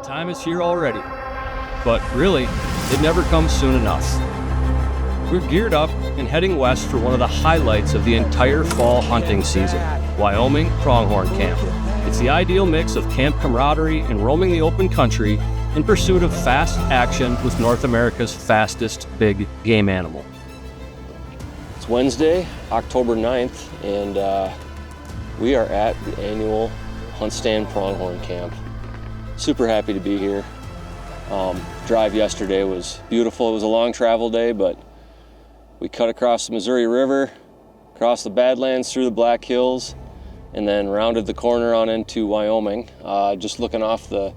That time is here already. But really, it never comes soon enough. We're geared up and heading west for one of the highlights of the entire fall hunting season, Wyoming Pronghorn Camp. It's the ideal mix of camp camaraderie and roaming the open country in pursuit of fast action with North America's fastest big game animal. It's Wednesday, October 9th, and we are at the annual HuntStand Pronghorn Camp. Super happy to be here. Drive yesterday was beautiful. It was a long travel day, but we cut across the Missouri River, across the Badlands, through the Black Hills, and then rounded the corner on into Wyoming. Just looking off the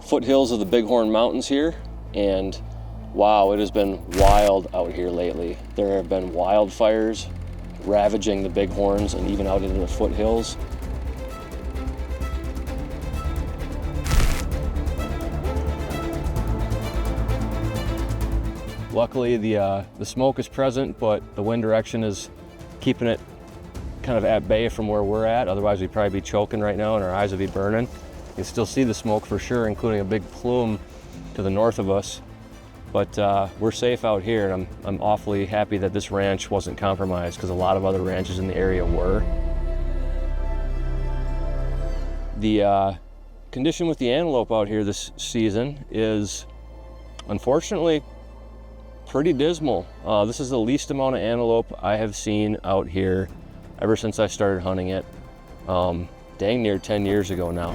foothills of the Bighorn Mountains here, and wow, it has been wild out here lately. There have been wildfires ravaging the bighorns and even out into the foothills. Luckily, the smoke is present, but the wind direction is keeping it kind of at bay from where we're at. Otherwise, we'd probably be choking right now and our eyes would be burning. You can still see the smoke for sure, including a big plume to the north of us. But we're safe out here, and I'm awfully happy that this ranch wasn't compromised, because a lot of other ranches in the area were. The condition with the antelope out here this season is, unfortunately, pretty dismal. This is the least amount of antelope I have seen out here ever since I started hunting it, dang near 10 years ago now.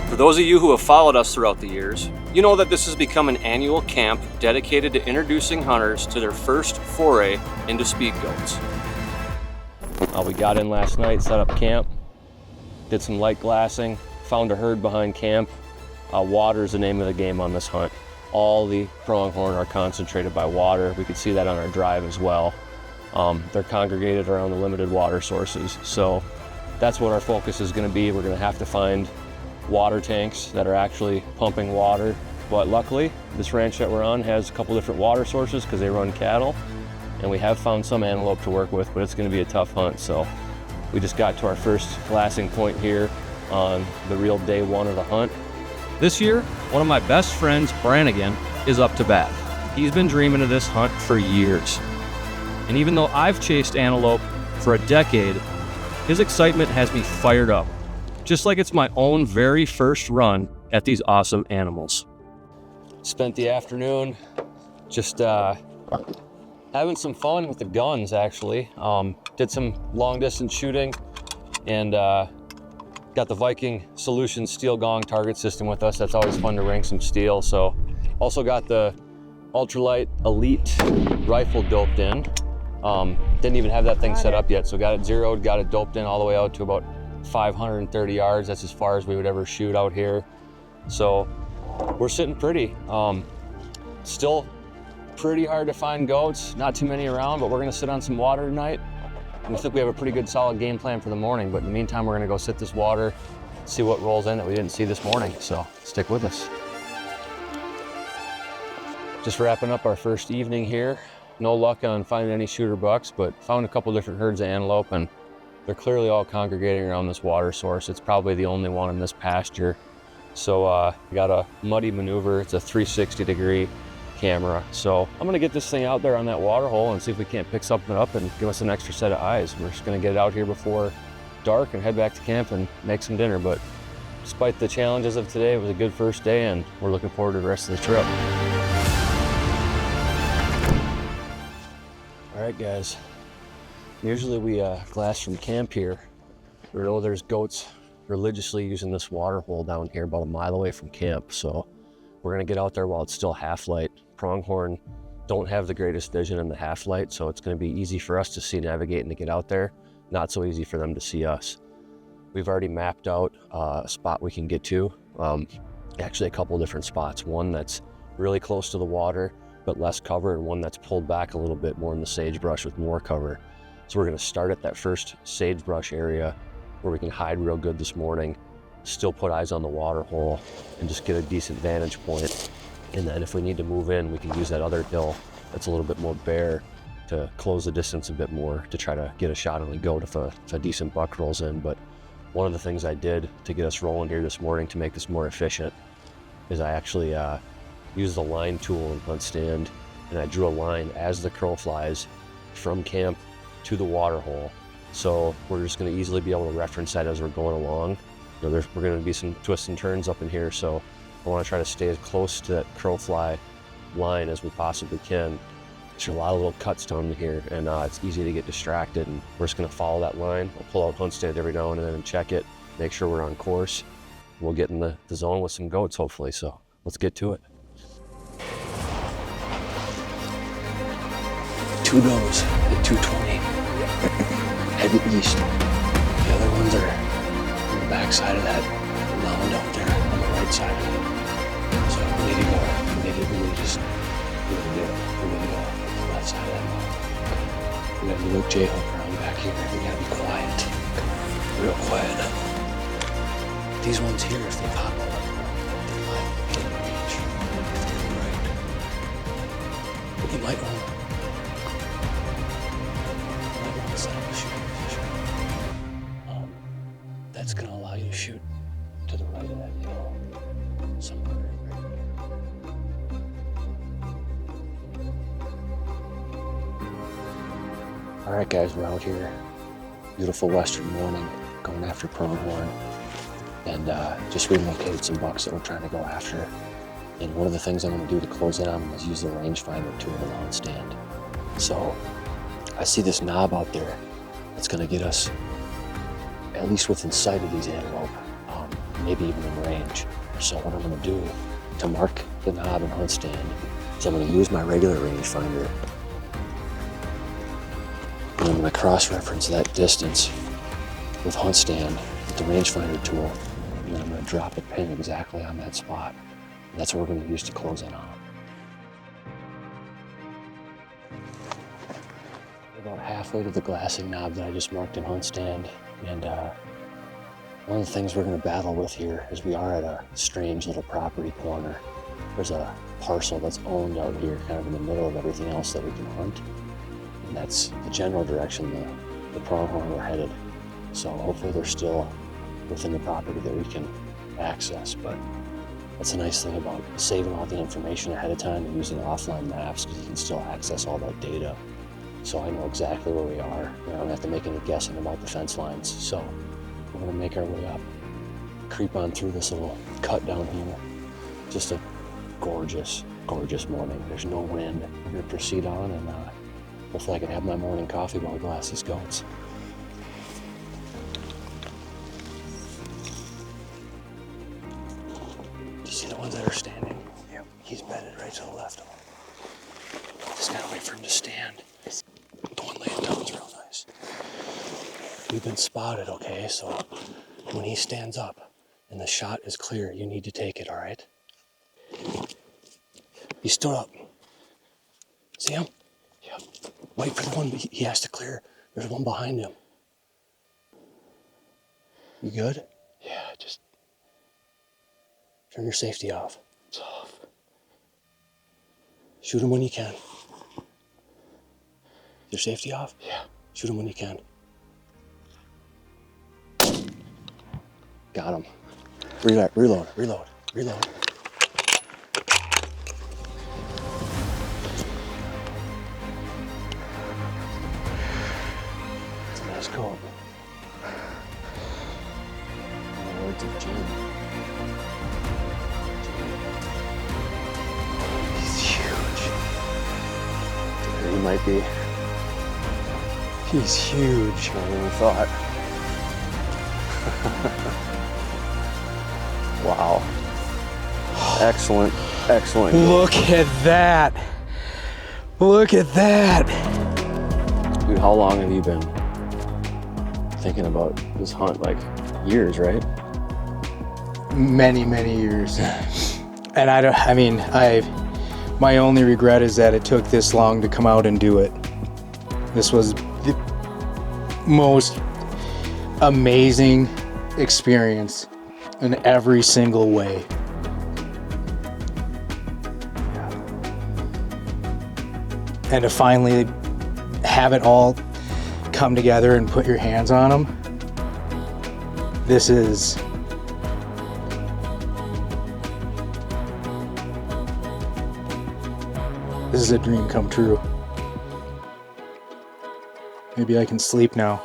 For those of you who have followed us throughout the years, you know that this has become an annual camp dedicated to introducing hunters to their first foray into speed goats. We got in last night, set up camp, did some light glassing, found a herd behind camp. Water is the name of the game on this hunt. All the pronghorn are concentrated by water. We could see that on our drive as well. They're congregated around the limited water sources. So that's what our focus is going to be. We're going to have to find water tanks that are actually pumping water. But luckily, this ranch that we're on has a couple different water sources because they run cattle. And we have found some antelope to work with, but it's going to be a tough hunt. So we just got to our first glassing point here on the real day one of the hunt. This year, one of my best friends, Brannigan, is up to bat. He's been dreaming of this hunt for years. And even though I've chased antelope for a decade, his excitement has me fired up, just like it's my own very first run at these awesome animals. Spent the afternoon just having some fun with the guns, actually. Did some long distance shooting and got the Viking Solutions steel gong target system with us. That's always fun to ring some steel. So also got the ultralight elite rifle doped in. Didn't even have that thing set up yet. So got it zeroed, got it doped in all the way out to about 530 yards. That's as far as we would ever shoot out here. So we're sitting pretty. Still pretty hard to find goats. Not too many around, but we're gonna sit on some water tonight. And I think we have a pretty good solid game plan for the morning, but in the meantime, we're gonna go sit this water, see what rolls in that we didn't see this morning, so stick with us. Just wrapping up our first evening here. No luck on finding any shooter bucks, but found a couple different herds of antelope, and they're clearly all congregating around this water source. It's probably the only one in this pasture. So we got a muddy maneuver. It's a 360-degree camera. So I'm gonna get this thing out there on that water hole and see if we can't pick something up and give us an extra set of eyes. We're just gonna get it out here before dark and head back to camp and make some dinner. But despite the challenges of today, it was a good first day and we're looking forward to the rest of the trip. All right, guys. Usually we glass from camp here. We know there's goats religiously using this water hole down here about a mile away from camp. So we're gonna get out there while it's still half light. Pronghorn don't have the greatest vision in the half light, so it's going to be easy for us to see navigating to get out there, not so easy for them to see us. We've already mapped out a spot we can get to, actually a couple different spots, one that's really close to the water but less cover, and one that's pulled back a little bit more in the sagebrush with more cover. So we're going to start at that first sagebrush area where we can hide real good this morning, still put eyes on the water hole and just get a decent vantage point. And then if we need to move in, we can use that other hill that's a little bit more bare to close the distance a bit more to try to get a shot on a goat if a decent buck rolls in. But One of the things I did to get us rolling here this morning to make this more efficient is I actually used the line tool in HuntStand, and I drew a line as the crow flies from camp to the water hole. So we're just going to easily be able to reference that as we're going along. You know, we're going to be some twists and turns up in here, so I want to try to stay as close to that crow fly line as we possibly can. There's a lot of little cuts down here, and it's easy to get distracted, and we're just going to follow that line. We'll pull out HuntStand every now and then and check it, make sure we're on course. We'll get in the zone with some goats, hopefully, so let's get to it. 2 does at 220, heading east. The other ones are on the back side of that mound out there on the right side. So we need to go. We need to just do what we do. We need to go on the left side of that mound. We got the Luke J hook around back here. We gotta be quiet, real quiet. These ones here, if they pop up, they might be in range. If they're right, you might want to. That's going to allow you to shoot to the right of that hill, somewhere right here. All right, guys, we're out here. Beautiful western morning, going after Pronghorn, and just relocated some bucks that we're trying to go after. And one of the things I'm going to do to close in on them is use the rangefinder tool on HuntStand. So I see this knob out there that's going to get us at least within sight of these antelope, maybe even in range. So what I'm going to do to mark the knob in HuntStand is I'm going to use my regular rangefinder, and I'm going to cross-reference that distance with HuntStand with the rangefinder tool, and then I'm going to drop a pin exactly on that spot. And that's what we're going to use to close in on. About halfway to the glassing knob that I just marked in HuntStand. And one of the things we're going to battle with here is we are at a strange little property corner. There's a parcel that's owned out here kind of in the middle of everything else that we can hunt. And that's the general direction the Pronghorn were headed. So hopefully they're still within the property that we can access. But that's a nice thing about saving all the information ahead of time and using offline maps, because you can still access all that data. So I know exactly where we are. I don't have to make any guessing about the fence lines. So we're gonna make our way up, creep on through this little cut down here. Just a gorgeous, gorgeous morning. There's no wind. We're gonna proceed on, and hopefully I can have my morning coffee while we glass these goats. Do you see the ones that are standing? Yep. He's bedded right to the left of him. Just gotta wait for him to stand. The one laying down's real nice. We've been spotted, okay? So when he stands up and the shot is clear, you need to take it, all right? He stood up. See him? Yep. Wait for the one he has to clear. There's one behind him. You good? Yeah, just turn your safety off. It's off. Shoot him when you can. Your safety off? Yeah. Shoot him when you can. Got him. Reload. It's a nice coat. In the words of Jim. He's huge. Dude, he might be. He's huge. I never thought. Wow. Excellent. Look at that. Look at that. Dude, how long have you been thinking about this hunt? Like years, right? Many years. And my only regret is that it took this long to come out and do it. This was the most amazing experience in every single way. And to finally have it all come together and put your hands on them, This is a dream come true. Maybe I can sleep now.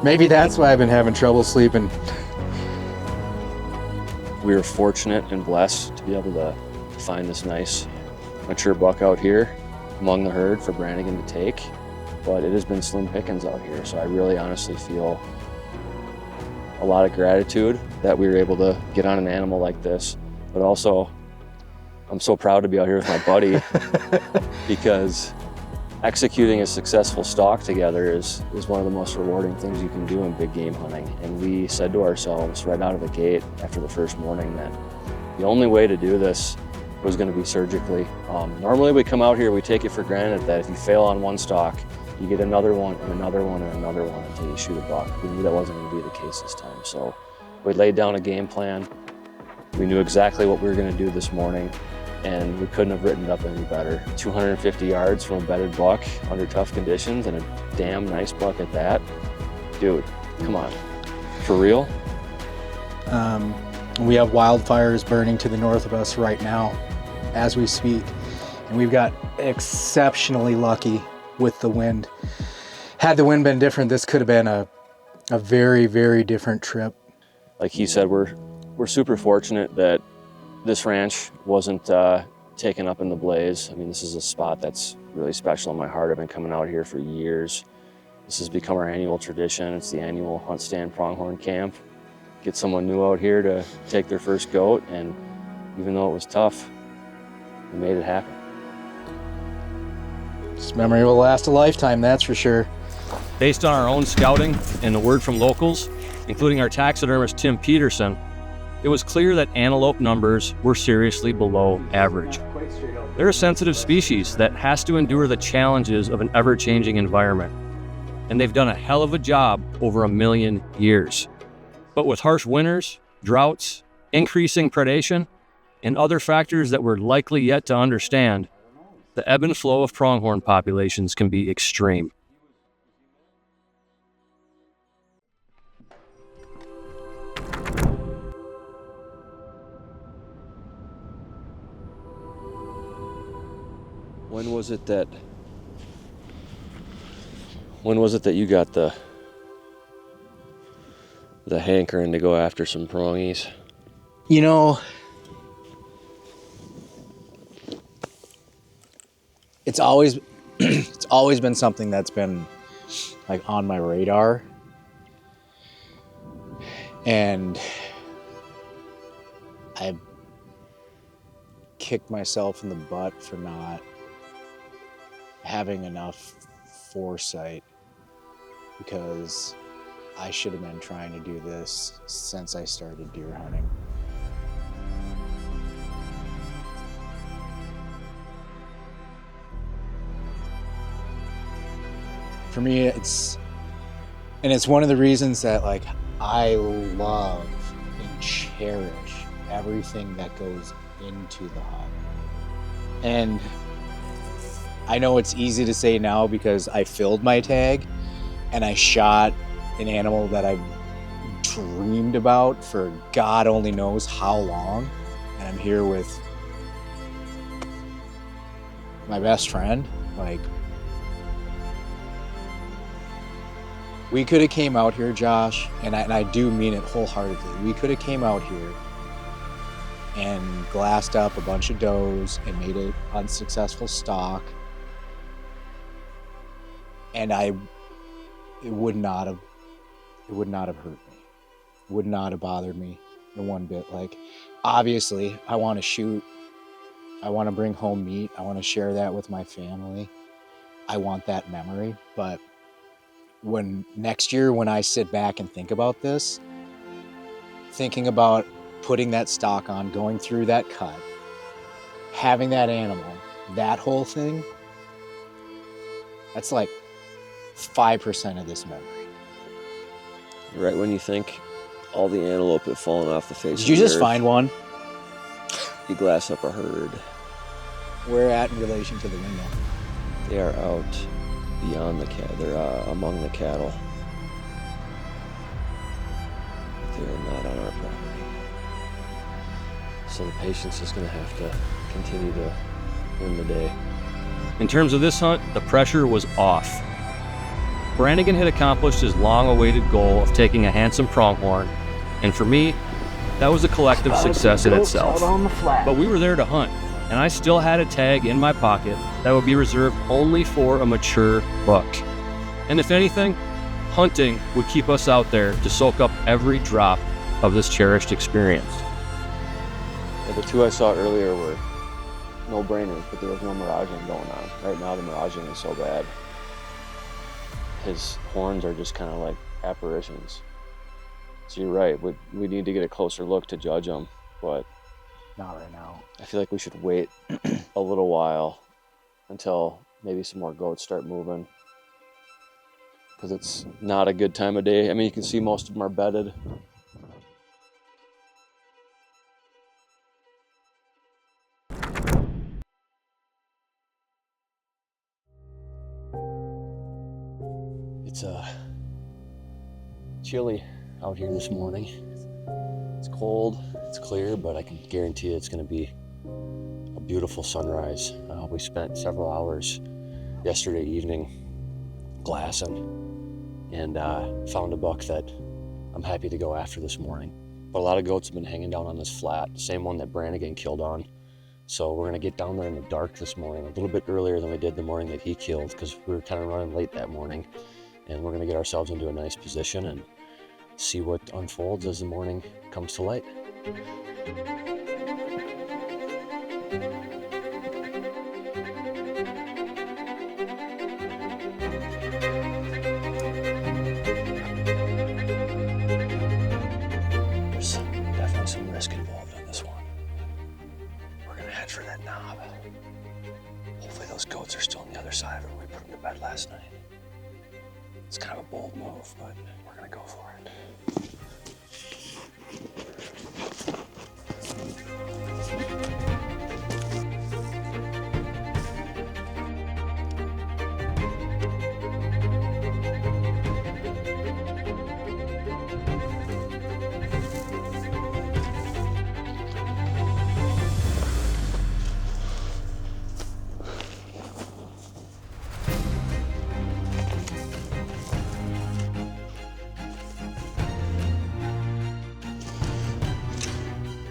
Maybe that's why I've been having trouble sleeping. We were fortunate and blessed to be able to find this nice mature buck out here among the herd for Brannigan to take, but it has been slim pickings out here, so I really honestly feel a lot of gratitude that we were able to get on an animal like this, but also I'm so proud to be out here with my buddy because executing a successful stalk together is one of the most rewarding things you can do in big game hunting. And we said to ourselves right out of the gate after the first morning that the only way to do this was going to be surgically. Normally we come out here, we take it for granted that if you fail on one stalk, you get another one and another one and another one until you shoot a buck. We knew that wasn't going to be the case this time. So we laid down a game plan. We knew exactly what we were going to do this morning, and we couldn't have written it up any better. 250 yards from a bedded buck under tough conditions, and a damn nice buck at that. Dude, come on. For real? We have wildfires burning to the north of us right now as we speak, and we've got exceptionally lucky with the wind. Had the wind been different, this could have been a very, very different trip. Like he said, we're super fortunate that this ranch wasn't taken up in the blaze. I mean, this is a spot that's really special in my heart. I've been coming out here for years. This has become our annual tradition. It's the annual HuntStand Pronghorn camp. Get someone new out here to take their first goat, and even though it was tough, we made it happen. This memory will last a lifetime, that's for sure. Based on our own scouting and the word from locals, including our taxidermist Tim Peterson, it was clear that antelope numbers were seriously below average. They're a sensitive species that has to endure the challenges of an ever-changing environment, and they've done a hell of a job over 1 million years. But with harsh winters, droughts, increasing predation, and other factors that we're likely yet to understand, the ebb and flow of pronghorn populations can be extreme. When was it that you got the hankering to go after some prongies? You know, it's always been something that's been like on my radar, and I kicked myself in the butt for not having enough foresight, because I should have been trying to do this since I started deer hunting. For me, it's one of the reasons that like I love and cherish everything that goes into the hunt. And I know it's easy to say now because I filled my tag and I shot an animal that I've dreamed about for God only knows how long. And I'm here with my best friend. Like, we could have came out here, Josh, and I do mean it wholeheartedly. We could have came out here and glassed up a bunch of does and made an unsuccessful stalk. And it would not have hurt me. It would not have bothered me in one bit. Like, obviously, I want to shoot. I want to bring home meat. I want to share that with my family. I want that memory. But next year, when I sit back and think about this, thinking about putting that stalk on, going through that cut, having that animal, that whole thing, that's like 5% of this memory. Right when you think all the antelope have fallen off the face of the earth. Did you just find one? You glass up a herd. Where at in relation to the window? They are out beyond the cattle. They're among the cattle. So the patience is going to have to continue to win the day. In terms of this hunt, the pressure was off. Brannigan had accomplished his long-awaited goal of taking a handsome pronghorn, and for me, that was a collective success in itself. But we were there to hunt, and I still had a tag in my pocket that would be reserved only for a mature buck. And if anything, hunting would keep us out there to soak up every drop of this cherished experience. Yeah, the two I saw earlier were no-brainers, but there was no miraging going on. Right now the miraging is so bad. His horns are just kind of like apparitions. So you're right, we need to get a closer look to judge them, but Not right now. I feel like we should wait a little while until maybe some more goats start moving, because it's not a good time of day. I mean, you can see most of them are bedded. It's chilly out here this morning. It's cold, it's clear, but I can guarantee it's going to be a beautiful sunrise. We spent several hours yesterday evening glassing and found a buck that I'm happy to go after this morning. But a lot of goats have been hanging down on this flat, the same one that Brannigan killed on. So we're going to get down there in the dark this morning, a little bit earlier than we did the morning that he killed, because we were kind of running late that morning. And we're going to get ourselves into a nice position and see what unfolds as the morning comes to light. There's definitely some risk involved on this one. We're going to head for that knob. Hopefully those goats are still on the other side of it when we put them to bed last night. It's kind of a bold move, but we're going to go for it.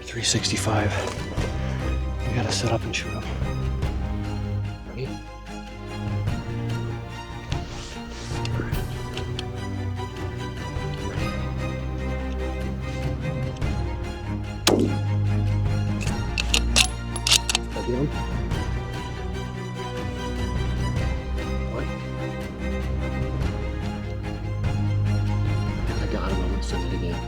365. We gotta set up and shoot him. Ready? Again? What? I got him. I'm gonna send it again.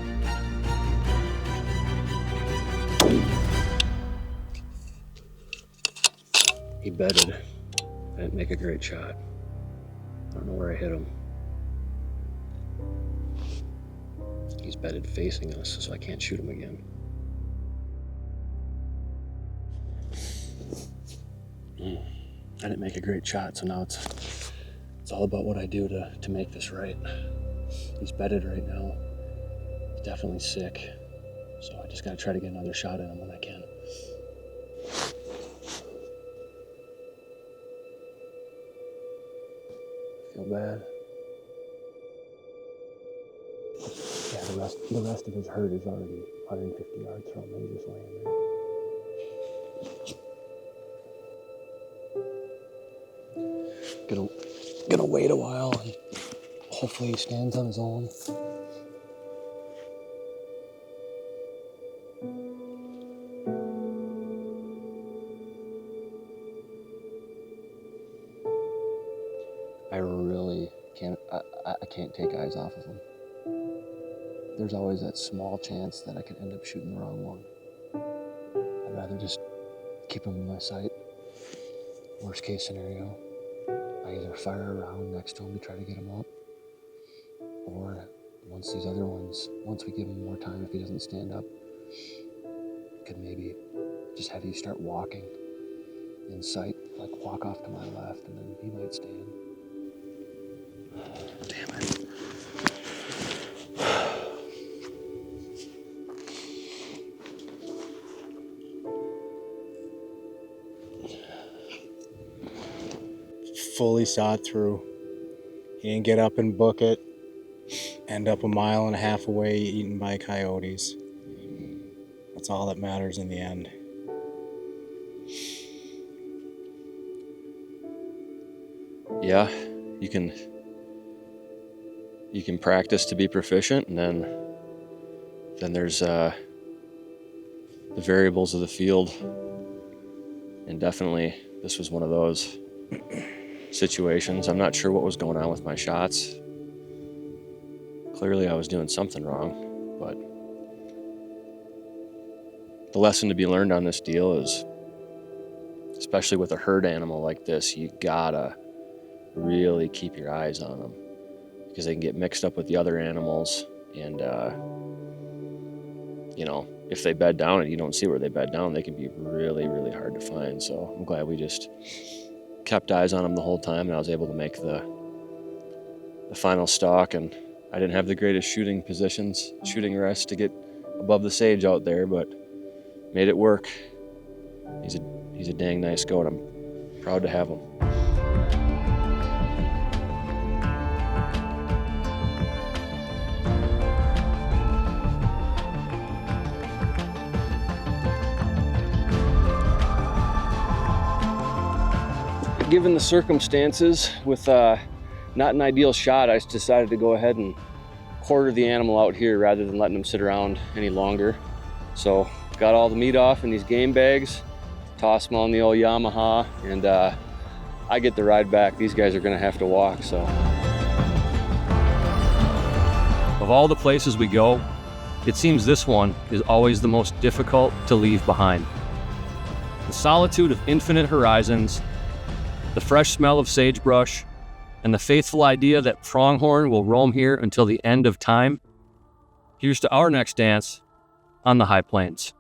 He bedded. I didn't make a great shot. I don't know where I hit him. He's bedded facing us, so I can't shoot him again. I didn't make a great shot, so now it's all about what I do to make this right. He's bedded right now. He's definitely sick, so I just gotta try to get another shot at him when I can. Feel bad. Yeah, the rest of his herd is already 150 yards from him. He's just laying there. Gonna wait a while and hopefully he stands on his own. I really can't, I can't take eyes off of him. There's always that small chance that I could end up shooting the wrong one. I'd rather just keep him in my sight. Worst case scenario, I either fire around next to him to try to get him up, or once we give him more time, if he doesn't stand up, could maybe just have you start walking in sight, like walk off to my left, and then he might stand. Damn it. fully thought through. He didn't get up and book it, end up 1.5 miles away eaten by coyotes. That's all that matters in the end. Yeah, you can practice to be proficient, and then there's the variables of the field. And definitely this was one of those situations. I'm not sure what was going on with my shots. Clearly I was doing something wrong, but the lesson to be learned on this deal is, especially with a herd animal like this, you gotta really keep your eyes on them, because they can get mixed up with the other animals, and if they bed down and you don't see where they bed down, they can be really, really hard to find. So I'm glad we just kept eyes on them the whole time, and I was able to make the final stalk. And I didn't have the greatest shooting rest to get above the sage out there, but made it work. He's a dang nice goat. I'm proud to have him. Given the circumstances, with not an ideal shot, I decided to go ahead and quarter the animal out here rather than letting him sit around any longer. So got all the meat off in these game bags, toss them on the old Yamaha, and I get the ride back. These guys are gonna have to walk. So of all the places we go, it seems this one is always the most difficult to leave behind. The solitude of infinite horizons, the fresh smell of sagebrush, and the faithful idea that pronghorn will roam here until the end of time. Here's to our next dance on the high plains.